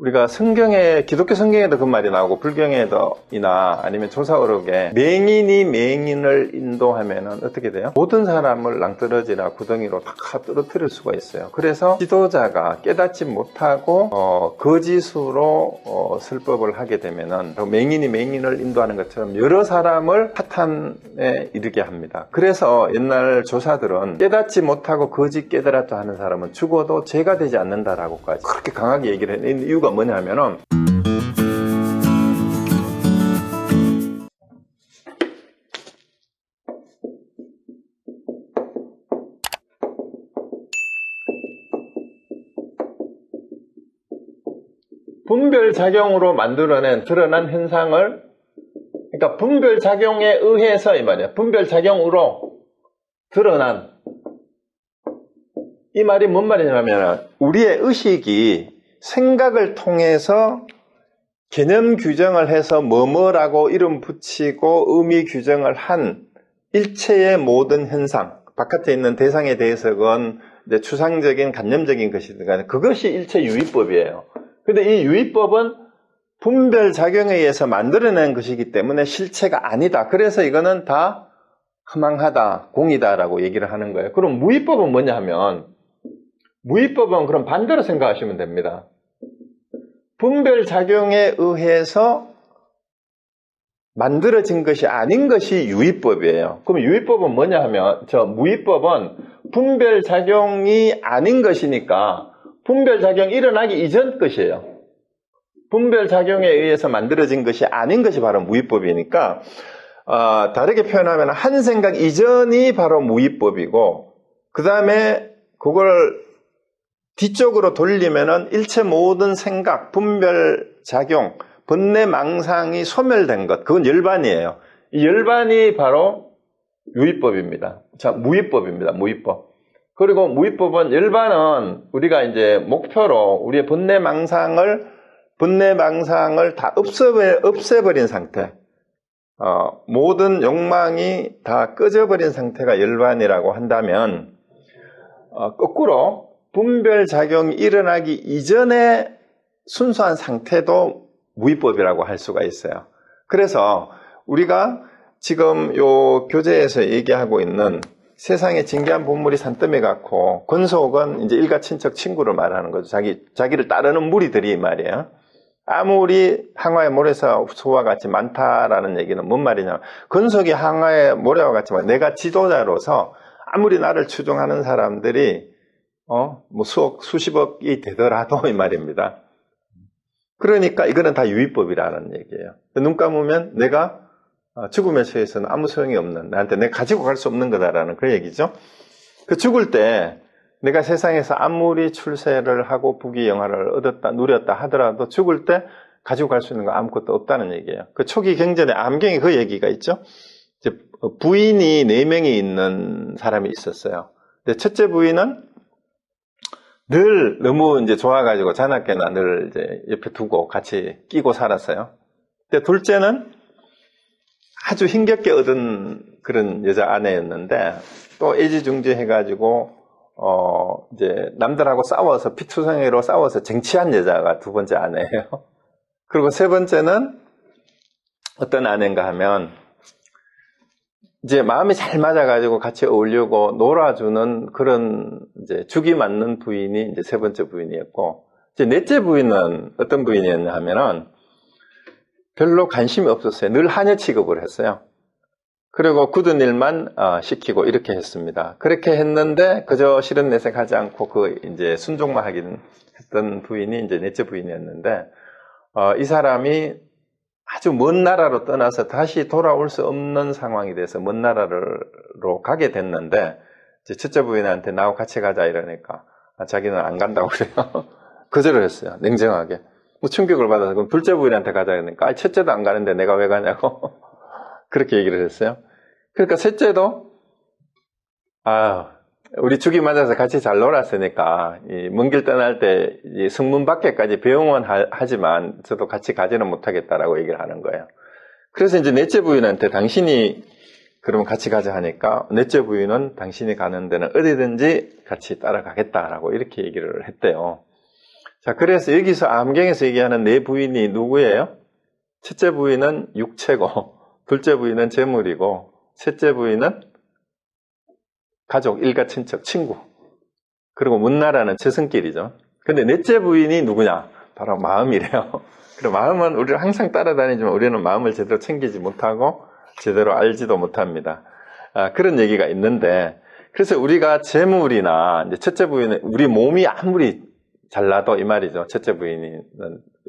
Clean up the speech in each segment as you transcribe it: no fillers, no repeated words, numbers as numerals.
우리가 성경에, 기독교 성경에도 그 말이 나오고 불경에도이나 아니면 조사어록에 맹인이 맹인을 인도하면은 어떻게 돼요? 모든 사람을 낭떠러지나 구덩이로 다 떨어뜨릴 수가 있어요. 그래서 지도자가 깨닫지 못하고 거짓으로 설법을 하게 되면은 맹인이 맹인을 인도하는 것처럼 여러 사람을 파탄에 이르게 합니다. 그래서 옛날 조사들은 깨닫지 못하고 거짓 깨달았다 하는 사람은 죽어도 죄가 되지 않는다라고까지 그렇게 강하게 얘기를 해요. 이유가 뭐냐면은 분별작용으로 만들어낸 드러난 현상을, 그러니까 분별작용에 의해서 이 말이야. 분별작용으로 드러난, 이 말이 뭔 말이냐면 우리의 의식이 생각을 통해서 개념 규정을 해서 뭐뭐라고 이름 붙이고 의미 규정을 한 일체의 모든 현상, 바깥에 있는 대상에 대해서건 이제 추상적인 간념적인 것이든 그것이 일체 유의법이에요. 근데 이 유의법은 분별작용에 의해서 만들어낸 것이기 때문에 실체가 아니다. 그래서 이거는 다 허망하다, 공이다라고 얘기를 하는 거예요. 그럼 무의법은 뭐냐 하면, 무의법은 그럼 반대로 생각하시면 됩니다. 분별작용에 의해서 만들어진 것이 아닌 것이 유의법이에요. 그럼 유의법은 뭐냐 하면, 무의법은 분별작용이 아닌 것이니까 분별작용이 일어나기 이전 것이에요. 분별작용에 의해서 만들어진 것이 아닌 것이 바로 무의법이니까, 다르게 표현하면 한 생각 이전이 바로 무의법이고, 그 다음에 그걸 뒤쪽으로 돌리면은 일체 모든 생각, 분별작용, 번뇌망상이 소멸된 것, 그건 열반이에요. 이 열반이 바로 유의법입니다. 자, 무의법입니다. 무의법. 그리고 무의법은, 열반은 우리가 이제 목표로 우리의 번뇌망상을 다 없애버린 상태, 모든 욕망이 다 꺼져버린 상태가 열반이라고 한다면, 거꾸로 분별작용이 일어나기 이전의 순수한 상태도 무의법이라고 할 수가 있어요. 그래서 우리가 지금 요 교재에서 얘기하고 있는 세상에 진귀한 보물이 산더미 같고, 권속은 이제 일가 친척 친구를 말하는 거죠. 자기를 따르는 무리들이 말이에요. 아무리 항아의 모래소와 같이 많다라는 얘기는 뭔 말이냐. 권속이 항아의 모래와 같지만 내가 지도자로서 아무리 나를 추종하는 사람들이 수십억이 되더라도 이 말입니다. 그러니까 이거는 다 유의법이라는 얘기예요. 눈 감으면 내가 죽음에 처해서는 아무 소용이 없는, 나한테 내가 가지고 갈 수 없는 거다라는 그 얘기죠. 그 죽을 때 내가 세상에서 아무리 출세를 하고 부귀영화를 얻었다, 누렸다 하더라도 죽을 때 가지고 갈 수 있는 거 아무것도 없다는 얘기예요. 그 초기 경전에 암경에 그 얘기가 있죠. 이제 부인이 4명이 있는 사람이 있었어요. 근데 첫째 부인은 늘 너무 이제 좋아가지고 자나깨나 늘 이제 옆에 두고 같이 끼고 살았어요. 근데 둘째는 아주 힘겹게 얻은 그런 여자 아내였는데 또 애지중지해가지고 이제 남들하고 싸워서 피투성이로 싸워서 쟁취한 여자가 두 번째 아내예요. 그리고 세 번째는 어떤 아내인가 하면 이제 마음이 잘 맞아가지고 같이 어울리고 놀아주는 그런 이제 죽이 맞는 부인이 이제 세 번째 부인이었고, 이제 넷째 부인은 어떤 부인이었냐 하면은 별로 관심이 없었어요. 늘 하녀 취급을 했어요. 그리고 굳은 일만 시키고 이렇게 했습니다. 그렇게 했는데 그저 싫은 내색 하지 않고 이제 순종만 하긴 했던 부인이 이제 넷째 부인이었는데, 이 사람이 아주 먼 나라로 떠나서 다시 돌아올 수 없는 상황이 돼서 먼 나라로 가게 됐는데, 이제 첫째 부인한테 나하고 같이 가자 이러니까 자기는 안 간다고 그래요. 거절을 했어요. 냉정하게. 뭐 충격을 받아서 그럼 둘째 부인한테 가자 그러니까 첫째도 안 가는데 내가 왜 가냐고 그렇게 얘기를 했어요. 그러니까 셋째도 우리 죽이 맞아서 같이 잘 놀았으니까 먼 길 떠날 때 성문 밖에까지 배웅은 하지만 저도 같이 가지는 못하겠다라고 얘기를 하는 거예요. 그래서 이제 넷째 부인한테 당신이 그러면 같이 가자 하니까 넷째 부인은 당신이 가는 데는 어디든지 같이 따라가겠다라고 이렇게 얘기를 했대요. 자, 그래서 여기서 암경에서 얘기하는 내 부인이 누구예요? 첫째 부인은 육체고, 둘째 부인은 재물이고, 셋째 부인은 가족, 일가, 친척, 친구. 그리고 문나라는 재성길이죠. 근데 넷째 부인이 누구냐? 바로 마음이래요. 그리고 마음은 우리를 항상 따라다니지만 우리는 마음을 제대로 챙기지 못하고 제대로 알지도 못합니다. 그런 얘기가 있는데, 그래서 우리가 재물이나 이제 첫째 부인은 우리 몸이 아무리 잘나도 이 말이죠. 첫째 부인은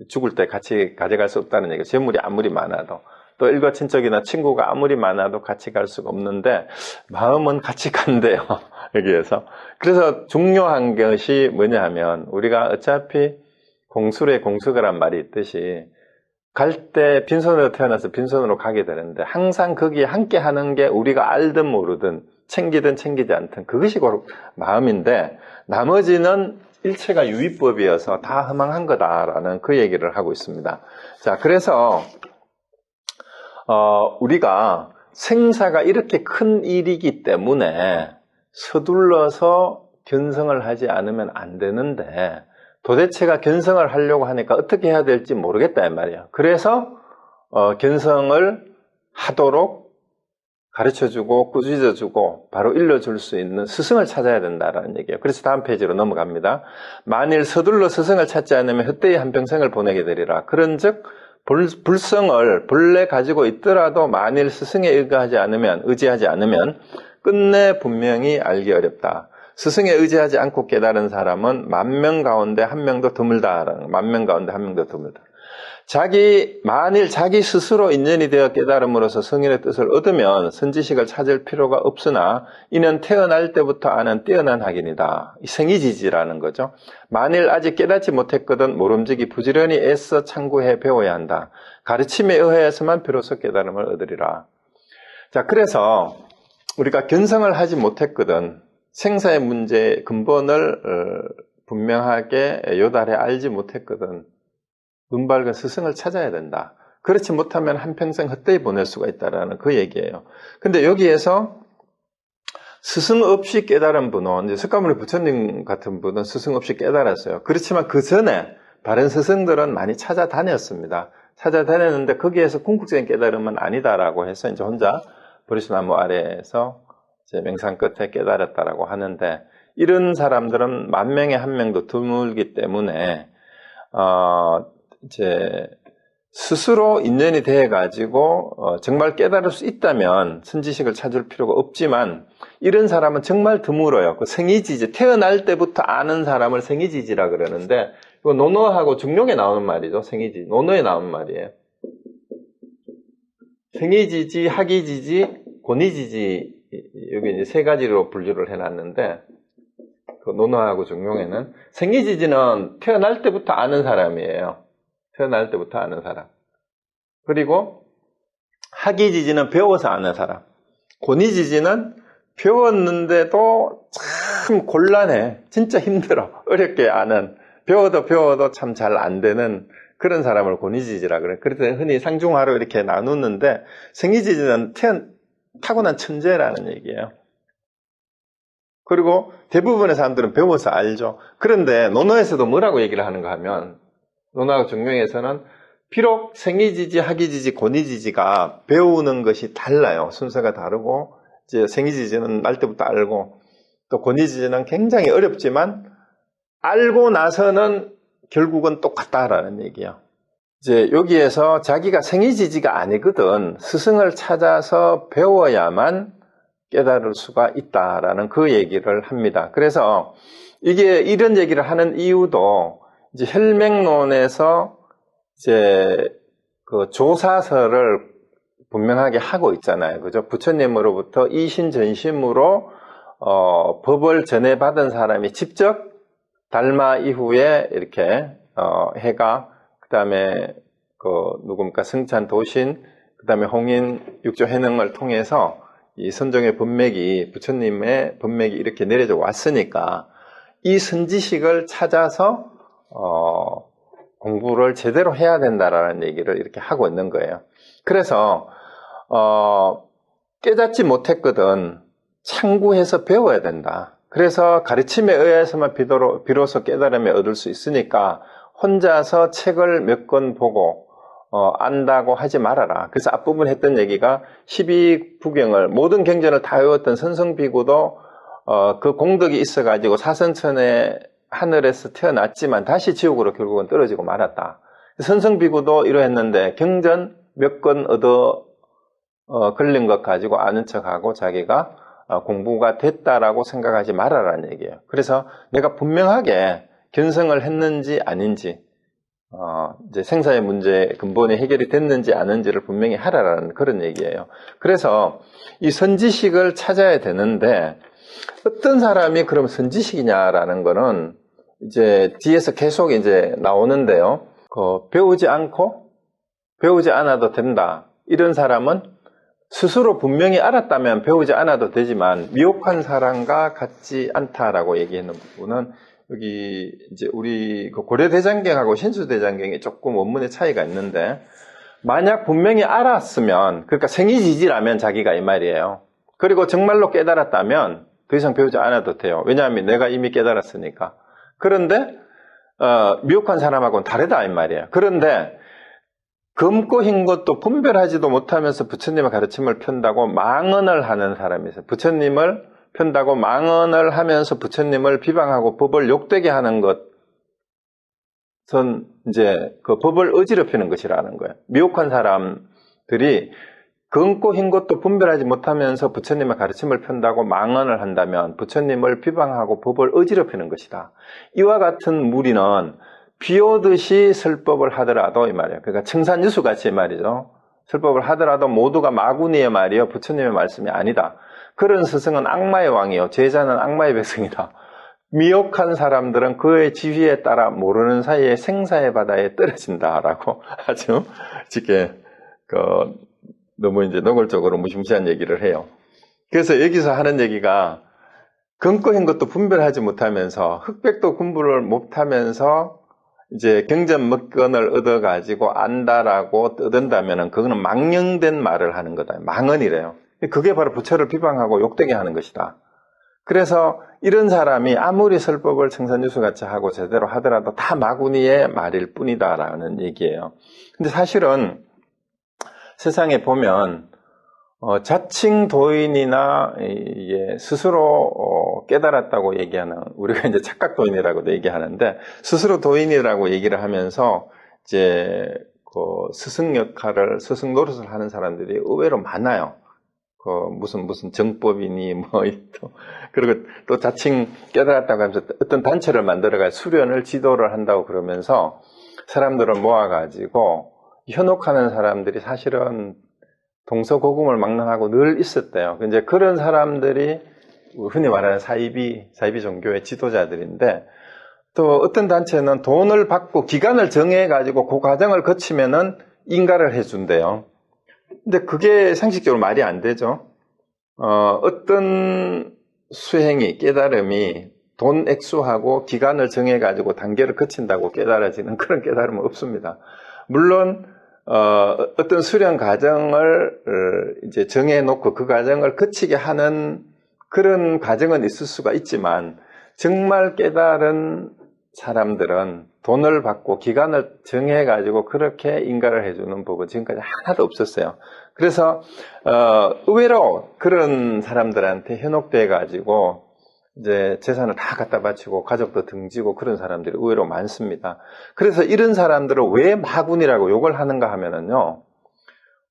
죽을 때 같이 가져갈 수 없다는 얘기가, 재물이 아무리 많아도, 또 일가 친척이나 친구가 아무리 많아도 같이 갈 수가 없는데 마음은 같이 간대요. 여기에서. 그래서 중요한 것이 뭐냐 하면, 우리가 어차피 공수래 공수거란 말이 있듯이 갈 때 빈손으로 태어나서 빈손으로 가게 되는데, 항상 거기에 함께 하는 게 우리가 알든 모르든 챙기든 챙기지 않든 그것이 바로 마음인데, 나머지는 일체가 유의법이어서 다 허망한 거다라는 그 얘기를 하고 있습니다. 자, 그래서 우리가 생사가 이렇게 큰 일이기 때문에 서둘러서 견성을 하지 않으면 안 되는데, 도대체가 견성을 하려고 하니까 어떻게 해야 될지 모르겠다 이 말이에요. 그래서 견성을 하도록 가르쳐주고 꾸짖어주고 바로 일러줄 수 있는 스승을 찾아야 된다라는 얘기예요. 그래서 다음 페이지로 넘어갑니다. 만일 서둘러 스승을 찾지 않으면 헛되이 한평생을 보내게 되리라. 그런즉 불성을 본래 가지고 있더라도 만일 스승에 의지하지 않으면 끝내 분명히 알기 어렵다. 스승에 의지하지 않고 깨달은 사람은 10,000명 가운데 1명도 드물다라는, 10,000명 가운데 1명도 드물다. 만일 자기 스스로 인연이 되어 깨달음으로써 성인의 뜻을 얻으면 선지식을 찾을 필요가 없으나 이는 태어날 때부터 아는 뛰어난 학인이다. 생이지지라는 거죠. 만일 아직 깨닫지 못했거든 모름지기 부지런히 애써 참고해 배워야 한다. 가르침에 의하여서만 비로소 깨달음을 얻으리라. 자, 그래서 우리가 견성을 하지 못했거든, 생사의 문제의 근본을 분명하게 요달해 알지 못했거든, 눈 밝은 스승을 찾아야 된다. 그렇지 못하면 한평생 헛되이 보낼 수가 있다라는 그 얘기예요. 근데 여기에서 스승 없이 깨달은 분은, 이제 석가모니 부처님 같은 분은 스승 없이 깨달았어요. 그렇지만 그 전에 다른 스승들은 많이 찾아다녔습니다. 찾아다녔는데 거기에서 궁극적인 깨달음은 아니다라고 해서 이제 혼자 보리수나무 아래에서 이제 맹산 끝에 깨달았다라고 하는데, 이런 사람들은 10,000명에 1명도 드물기 때문에 이제 스스로 인연이 돼가지고 정말 깨달을 수 있다면 선지식을 찾을 필요가 없지만, 이런 사람은 정말 드물어요. 그 생이지지, 태어날 때부터 아는 사람을 생이지지라 그러는데, 이거 논어하고 중용에 나오는 말이죠. 생이지, 논어에 나오는 말이에요. 생이지지, 학이지지, 권이지지, 여기 이제 세 가지로 분류를 해놨는데, 그 논어하고 중용에는 생이지지는 태어날 때부터 아는 사람이에요. 태어날 때부터 아는 사람. 그리고 학이지지는 배워서 아는 사람. 권이지지는 배웠는데도 참 곤란해. 진짜 힘들어. 어렵게 아는, 배워도 참 잘 안 되는 그런 사람을 권이지지라 그래. 그래서 흔히 상중하로 이렇게 나누는데, 생이지지는 타고난 천재라는 얘기예요. 그리고 대부분의 사람들은 배워서 알죠. 그런데 논어에서도 뭐라고 얘기를 하는가 하면, 논어하고 중용에서는 비록 생이지지, 학이지지, 권이지지가 배우는 것이 달라요. 순서가 다르고, 이제 생이지지는 날 때부터 알고, 또 권이지지는 굉장히 어렵지만 알고 나서는 결국은 똑같다라는 얘기예요. 이제 여기에서 자기가 생이지지가 아니거든, 스승을 찾아서 배워야만 깨달을 수가 있다라는 그 얘기를 합니다. 그래서 이게 이런 얘기를 하는 이유도, 이제 혈맹론에서 이제 그 조사설을 분명하게 하고 있잖아요. 그죠? 부처님으로부터 이신전심으로 법을 전해받은 사람이 직접 달마 이후에 이렇게 해가, 그 다음에 누굽니까, 승찬 도신, 그 다음에 홍인 육조 해능을 통해서 이 선종의 법맥이, 부처님의 법맥이 이렇게 내려져 왔으니까 이 선지식을 찾아서 공부를 제대로 해야 된다라는 얘기를 이렇게 하고 있는 거예요. 그래서 깨닫지 못했거든 참고해서 배워야 된다. 그래서 가르침에 의해서만 비로소 깨달음을 얻을 수 있으니까 혼자서 책을 몇 권 보고 안다고 하지 말아라. 그래서 앞부분 했던 얘기가 12부경을 모든 경전을 다 외웠던 선성비구도 그 공덕이 있어가지고 사선천의 하늘에서 태어났지만 다시 지옥으로 결국은 떨어지고 말았다. 선성비구도 이러했는데 경전 몇 권 얻어 걸린 것 가지고 아는 척하고 자기가 공부가 됐다라고 생각하지 말아라는 얘기예요. 그래서 내가 분명하게 견성을 했는지 아닌지 이제 생사의 문제 근본이 해결이 됐는지 아닌지를 분명히 하라라는 그런 얘기예요. 그래서 이 선지식을 찾아야 되는데 어떤 사람이 그럼 선지식이냐라는 거는 이제 뒤에서 계속 이제 나오는데요. 배우지 않아도 된다. 이런 사람은 스스로 분명히 알았다면 배우지 않아도 되지만 미혹한 사람과 같지 않다라고 얘기하는 부분은 여기 이제 우리 고려대장경하고 신수대장경이 조금 원문의 차이가 있는데 만약 분명히 알았으면 그러니까 생이지지라면 자기가 이 말이에요. 그리고 정말로 깨달았다면 더 이상 배우지 않아도 돼요. 왜냐하면 내가 이미 깨달았으니까. 그런데 미혹한 사람하고는 다르다 이 말이에요. 그런데 검고 흰 것도 분별하지도 못하면서 부처님의 가르침을 편다고 망언을 하는 사람이 있어요. 부처님을 편다고 망언을 하면서 부처님을 비방하고 법을 욕되게 하는 것은 이제 그 법을 어지럽히는 것이라는 거예요. 미혹한 사람들이 검고 흰 것도 분별하지 못하면서 부처님의 가르침을 편다고 망언을 한다면 부처님을 비방하고 법을 어지럽히는 것이다. 이와 같은 무리는 비오듯이 설법을 하더라도 이 말이에요. 그러니까 청산유수 같이 말이죠. 설법을 하더라도 모두가 마구니의 말이요 부처님의 말씀이 아니다. 그런 스승은 악마의 왕이요 제자는 악마의 백성이다. 미혹한 사람들은 그의 지휘에 따라 모르는 사이에 생사의 바다에 떨어진다라고 아주 쉽게 너무 이제 노골적으로 무시무시한 얘기를 해요. 그래서 여기서 하는 얘기가 검고 흰 것도 분별하지 못하면서 흑백도 공부를 못하면서 이제 경전 몇 건을 얻어가지고 안다라고 떠든다면은 그거는 망령된 말을 하는 거다. 망언이래요. 그게 바로 부처를 비방하고 욕되게 하는 것이다. 그래서 이런 사람이 아무리 설법을 청산유수같이 하고 제대로 하더라도 다 마구니의 말일 뿐이다라는 얘기예요. 근데 사실은 세상에 보면 자칭 도인이나 스스로 깨달았다고 얘기하는 우리가 이제 착각 도인이라고도 얘기하는데 스스로 도인이라고 얘기를 하면서 이제 그 스승 역할을 스승 노릇을 하는 사람들이 의외로 많아요. 무슨 정법이니 그리고 또 자칭 깨달았다고 하면서 어떤 단체를 만들어가 수련을 지도를 한다고 그러면서 사람들을 모아가지고 현혹하는 사람들이 사실은 동서고금을 망라하고 늘 있었대요. 이제 그런 사람들이 흔히 말하는 사이비 종교의 지도자들인데 또 어떤 단체는 돈을 받고 기간을 정해가지고 그 과정을 거치면은 인가를 해준대요. 근데 그게 상식적으로 말이 안 되죠. 어떤 수행이, 깨달음이 돈 액수하고 기간을 정해가지고 단계를 거친다고 깨달아지는 그런 깨달음은 없습니다. 물론 어떤 수련 과정을 이제 정해놓고 그 과정을 거치게 하는 그런 과정은 있을 수가 있지만 정말 깨달은 사람들은 돈을 받고 기간을 정해가지고 그렇게 인가를 해주는 법은 지금까지 하나도 없었어요. 그래서 의외로 그런 사람들한테 현혹돼가지고 이제 재산을 다 갖다 바치고 가족도 등지고 그런 사람들이 의외로 많습니다. 그래서 이런 사람들을 왜 마군이라고 욕을 하는가 하면은요,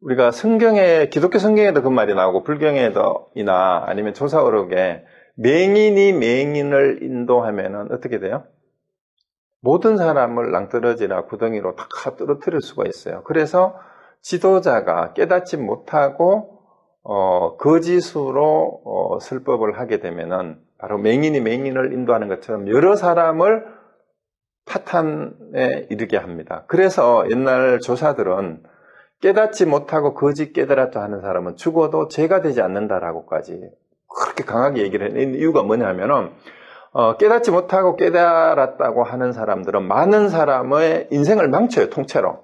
우리가 성경에, 기독교 성경에도 그 말이 나오고 불경에도이나 아니면 조사어록에 맹인이 맹인을 인도하면은 어떻게 돼요? 모든 사람을 낭떠러지나 구덩이로 다 떨어뜨릴 수가 있어요. 그래서 지도자가 깨닫지 못하고 거짓으로 설법을 하게 되면은 바로 맹인이 맹인을 인도하는 것처럼 여러 사람을 파탄에 이르게 합니다. 그래서 옛날 조사들은 깨닫지 못하고 거짓 깨달았다 하는 사람은 죽어도 죄가 되지 않는다라고까지 그렇게 강하게 얘기를 했는 이유가 뭐냐면은 깨닫지 못하고 깨달았다고 하는 사람들은 많은 사람의 인생을 망쳐요, 통째로.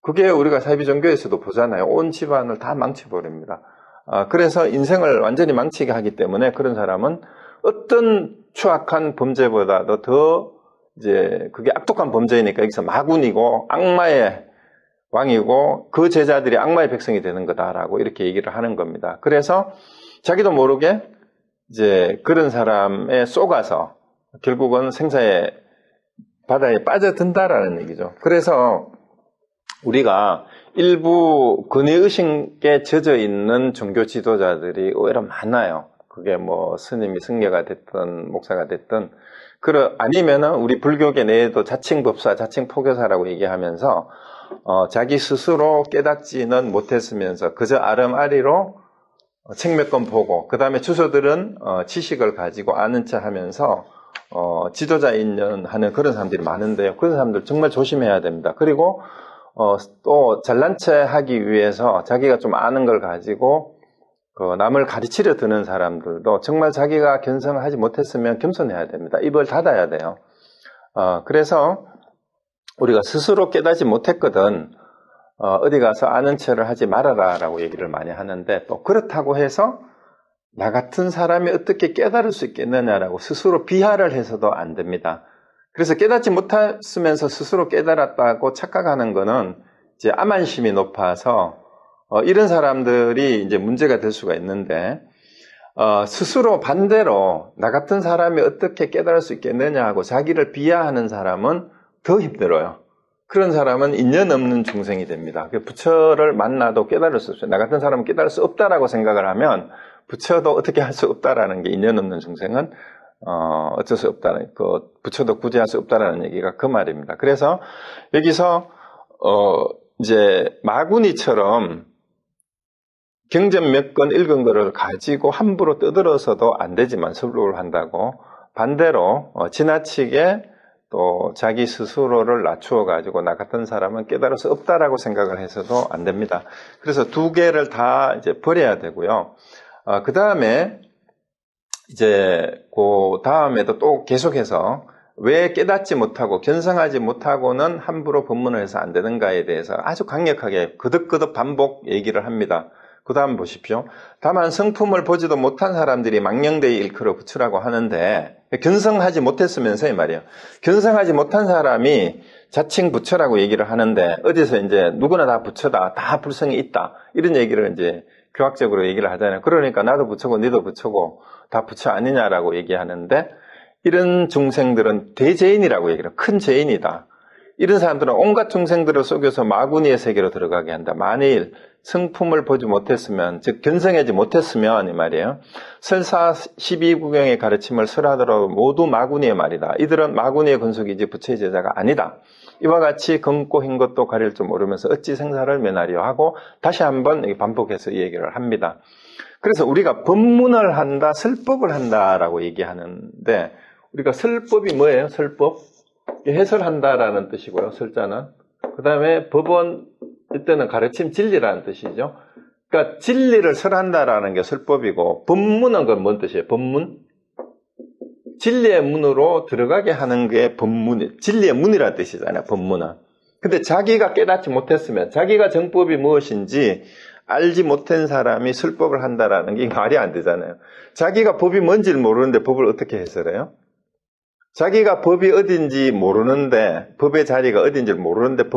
그게 우리가 사이비 종교에서도 보잖아요. 온 집안을 다 망쳐버립니다. 그래서 인생을 완전히 망치게 하기 때문에 그런 사람은 어떤 추악한 범죄보다도 더 이제 그게 악독한 범죄이니까 여기서 마군이고 악마의 왕이고 그 제자들이 악마의 백성이 되는 거다라고 이렇게 얘기를 하는 겁니다. 그래서 자기도 모르게 이제 그런 사람에 속아서 결국은 생사의 바다에 빠져든다라는 얘기죠. 그래서 우리가 일부 근위의식에 젖어 있는 종교 지도자들이 오히려 많아요. 그게 뭐 스님이 승려가 됐든 목사가 됐든 아니면은 우리 불교계 내에도 자칭법사, 자칭포교사라고 얘기하면서 자기 스스로 깨닫지는 못했으면서 그저 아름아리로 책 몇 권 보고 그 다음에 주소들은 지식을 가지고 아는 체 하면서 지도자 인연하는 그런 사람들이 많은데요. 그런 사람들 정말 조심해야 됩니다. 그리고 또 잘난 체 하기 위해서 자기가 좀 아는 걸 가지고 남을 가르치려 드는 사람들도 정말 자기가 견성을 하지 못했으면 겸손해야 됩니다. 입을 닫아야 돼요. 그래서 우리가 스스로 깨닫지 못했거든 어디 가서 아는 체를 하지 말아라 라고 얘기를 많이 하는데 또 그렇다고 해서 나 같은 사람이 어떻게 깨달을 수 있겠느냐라고 스스로 비하를 해서도 안 됩니다. 그래서 깨닫지 못했으면서 스스로 깨달았다고 착각하는 거는 이제 암만심이 높아서 이런 사람들이 이제 문제가 될 수가 있는데 스스로 반대로 나 같은 사람이 어떻게 깨달을 수 있겠느냐 하고 자기를 비하하는 사람은 더 힘들어요. 그런 사람은 인연 없는 중생이 됩니다. 부처를 만나도 깨달을 수 없어요. 나 같은 사람은 깨달을 수 없다라고 생각을 하면 부처도 어떻게 할 수 없다라는 게 인연 없는 중생은 어쩔 수 없다는 부처도 구제할 수 없다라는 얘기가 그 말입니다. 그래서 여기서 이제 마구니처럼 경전 몇 권 읽은 거를 가지고 함부로 떠들어서도 안 되지만 설법을 한다고 반대로 지나치게 또 자기 스스로를 낮추어 가지고 나 같은 사람은 깨달을 수 없다라고 생각을 해서도 안 됩니다. 그래서 두 개를 다 이제 버려야 되고요. 그 다음에 이제 그 다음에도 또 계속해서 왜 깨닫지 못하고 견성하지 못하고는 함부로 법문을 해서 안 되는가에 대해서 아주 강력하게 거듭거듭 반복 얘기를 합니다. 그 다음 보십시오. 다만 성품을 보지도 못한 사람들이 망령되이 일컬어 부처라고 하는데 견성하지 못했으면서 이 말이에요. 견성하지 못한 사람이 자칭 부처라고 얘기를 하는데 어디서 이제 누구나 다 부처다, 다 불성이 있다 이런 얘기를 이제 교학적으로 얘기를 하잖아요. 그러니까 나도 부처고 너도 부처고 다 부처 아니냐라고 얘기하는데 이런 중생들은 대죄인이라고 얘기를 해요. 큰 죄인이다. 이런 사람들은 온갖 중생들을 속여서 마구니의 세계로 들어가게 한다. 만일 성품을 보지 못했으면, 즉 견성하지 못했으면 이 말이에요. 설사 12구경의 가르침을 설하더라도 모두 마구니의 말이다. 이들은 마구니의 근속이지 부처의 제자가 아니다. 이와 같이 검고 흰 것도 가릴 줄 모르면서 어찌 생사를 면하려 하고 다시 한번 반복해서 이 얘기를 합니다. 그래서 우리가 법문을 한다, 설법을 한다라고 얘기하는데 우리가 설법이 뭐예요? 설법? 해설한다라는 뜻이고요. 설자는. 그 다음에 법은 이때는 가르침 진리라는 뜻이죠. 그러니까 진리를 설한다라는 게 설법이고 법문은 그건 뭔 뜻이에요? 법문? 진리의 문으로 들어가게 하는 게 법문, 진리의 문이라는 뜻이잖아요. 법문은. 근데 자기가 깨닫지 못했으면 자기가 정법이 무엇인지 알지 못한 사람이 설법을 한다라는 게 말이 안 되잖아요. 자기가 법이 뭔지를 모르는데 법을 어떻게 해설해요? 자기가 법이 어딘지 모르는데 법의 자리가 어딘지 모르는데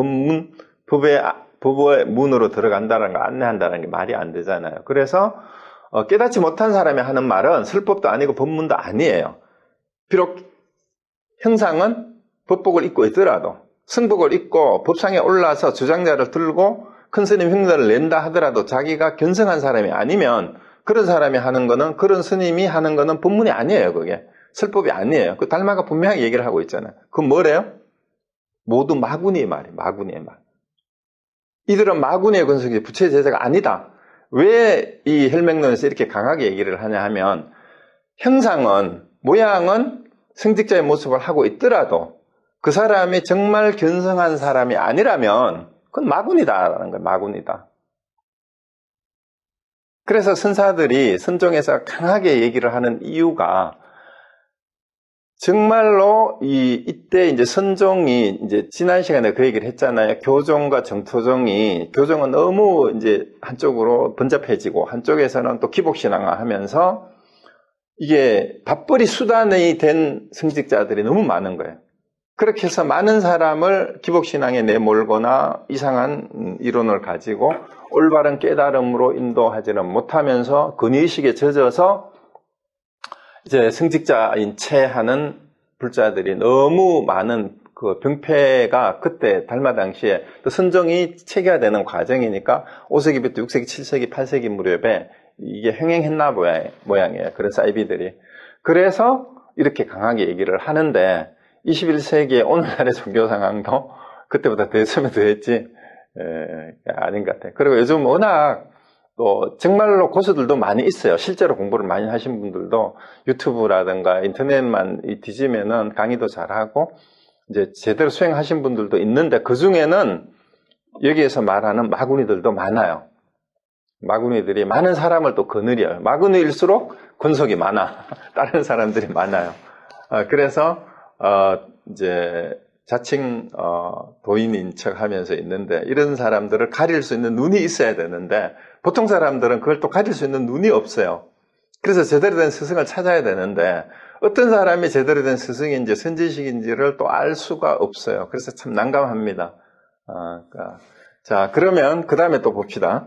법의 문으로 들어간다는 걸 안내한다는 게 말이 안 되잖아요. 그래서 깨닫지 못한 사람이 하는 말은 설법도 아니고 법문도 아니에요. 비록 형상은 법복을 입고 있더라도 승복을 입고 법상에 올라서 주장자를 들고 큰 스님 형제를 낸다 하더라도 자기가 견성한 사람이 아니면 그런 사람이 하는 거는 그런 스님이 하는 거는 법문이 아니에요. 그게 설법이 아니에요. 그 달마가 분명하게 얘기를 하고 있잖아요. 그건 뭐래요? 모두 마구니의 말이에요. 마구니의 말. 이들은 마구니의 근속이 부처의 제자가 아니다. 왜 이 혈맹론에서 이렇게 강하게 얘기를 하냐 하면 형상은 모양은 성직자의 모습을 하고 있더라도 그 사람이 정말 견성한 사람이 아니라면 그건 마구니다라는 거예요. 마구니다. 그래서 선사들이 선종에서 강하게 얘기를 하는 이유가 정말로 이때 이제 선종이 이제 지난 시간에 그 얘기를 했잖아요. 교종과 정토종이 교종은 너무 이제 한쪽으로 번잡해지고 한쪽에서는 또 기복신앙화하면서 이게 밥벌이 수단이 된 성직자들이 너무 많은 거예요. 그렇게 해서 많은 사람을 기복신앙에 내몰거나 이상한 이론을 가지고 올바른 깨달음으로 인도하지는 못하면서 근위의식에 젖어서 이제 성직자인 채 하는 불자들이 너무 많은 그 병폐가 그때 달마 당시에 또 선정이 체계화되는 과정이니까 5세기부터 6세기, 7세기, 8세기 무렵에 이게 횡행했나 모양이에요. 그런 사이비들이. 그래서 이렇게 강하게 얘기를 하는데 21세기의 오늘날의 종교 상황도 그때보다 됐으면 더했지 아닌 것 같아요. 그리고 요즘 워낙 또 정말로 고수들도 많이 있어요. 실제로 공부를 많이 하신 분들도 유튜브라든가 인터넷만 뒤지면은 강의도 잘하고 이제 제대로 수행하신 분들도 있는데 그 중에는 여기에서 말하는 마구니들도 많아요. 마구니들이 많은 사람을 또 거느려요. 마구니일수록 권속이 많아. 다른 사람들이 많아요. 그래서 이제 자칭 도인인 척 하면서 있는데 이런 사람들을 가릴 수 있는 눈이 있어야 되는데 보통 사람들은 그걸 또 가릴 수 있는 눈이 없어요. 그래서 제대로 된 스승을 찾아야 되는데 어떤 사람이 제대로 된 스승인지 선지식인지를 또 알 수가 없어요. 그래서 참 난감합니다. 자, 그러면 그 다음에 또 봅시다.